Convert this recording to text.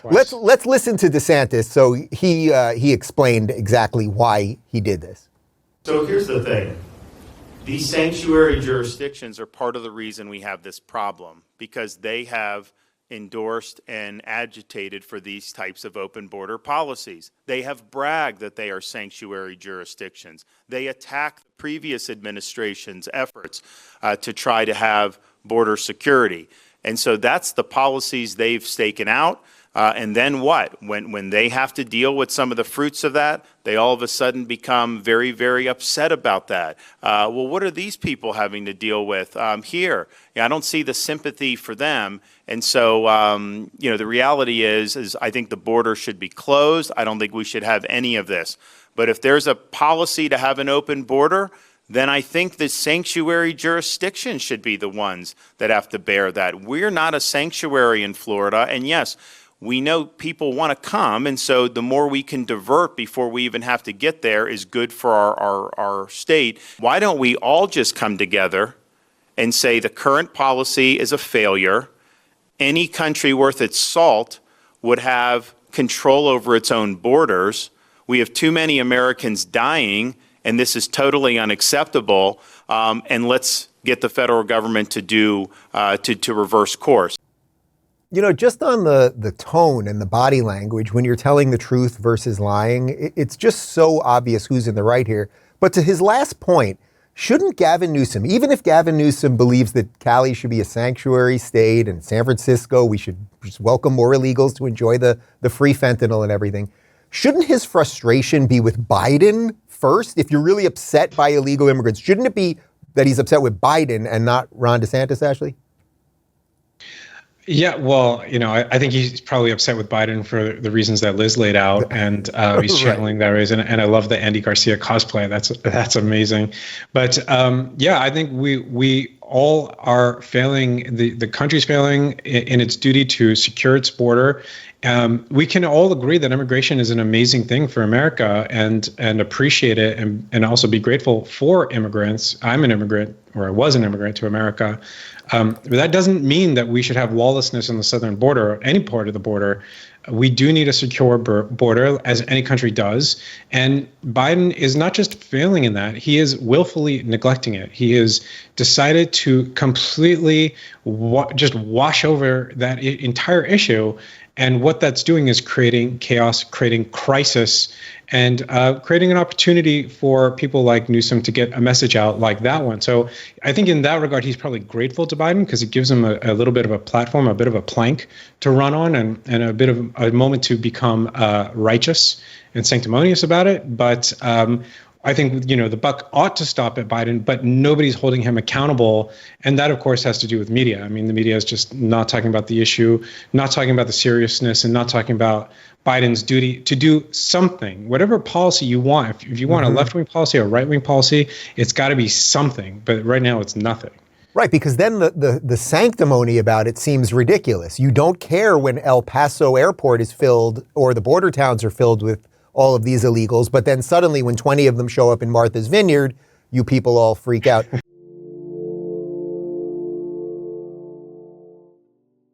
Let's listen to DeSantis. So he explained exactly why he did this. So here's the thing. These sanctuary jurisdictions are part of the reason we have this problem, because they have endorsed and agitated for these types of open border policies. They have bragged that they are sanctuary jurisdictions. They attack the previous administration's efforts to try to have border security. And so that's the policies they've staken out. And then what? When they have to deal with some of the fruits of that, they all of a sudden become very, very upset about that. Well, what are these people having to deal with here? I don't see the sympathy for them. And so, the reality is I think the border should be closed. I don't think we should have any of this. But if there's a policy to have an open border, then I think the sanctuary jurisdictions should be the ones that have to bear that. We're not a sanctuary in Florida. And yes, we know people want to come, and so the more we can divert before we even have to get there is good for our state. Why don't we all just come together and say the current policy is a failure? Any country worth its salt would have control over its own borders. We have too many Americans dying, and this is totally unacceptable, and let's get the federal government to do to reverse course. Just on the tone and the body language, when you're telling the truth versus lying, it's just so obvious who's in the right here. But to his last point, shouldn't Gavin Newsom, even if Gavin Newsom believes that Cali should be a sanctuary state and San Francisco, we should just welcome more illegals to enjoy the free fentanyl and everything, shouldn't his frustration be with Biden first? If you're really upset by illegal immigrants, shouldn't it be that he's upset with Biden and not Ron DeSantis, Ashley? Yeah, well, I think he's probably upset with Biden for the reasons that Liz laid out, and he's channeling that reason. And I love the Andy Garcia cosplay. That's amazing. But I think we all are failing. The country's failing in its duty to secure its border. We can all agree that immigration is an amazing thing for America, and appreciate it, and also be grateful for immigrants. I'm an immigrant, or I was an immigrant to America. But that doesn't mean that we should have lawlessness on the southern border or any part of the border. We do need a secure border, as any country does. And Biden is not just failing in that, he is willfully neglecting it. He has decided to completely just wash over that entire issue. And what that's doing is creating chaos, creating crisis, and creating an opportunity for people like Newsom to get a message out like that one. So I think in that regard, he's probably grateful to Biden, because it gives him a little bit of a platform, a bit of a plank to run on, and a bit of a moment to become righteous and sanctimonious about it. But I think, the buck ought to stop at Biden, but nobody's holding him accountable. And that, of course, has to do with media. I mean, the media is just not talking about the issue, not talking about the seriousness, and not talking about Biden's duty to do something, whatever policy you want. If you want a left-wing policy or right-wing policy, it's got to be something. But right now, it's nothing. Right, because then the sanctimony about it seems ridiculous. You don't care when El Paso Airport is filled or the border towns are filled with all of these illegals, but then suddenly when 20 of them show up in Martha's Vineyard, you people all freak out.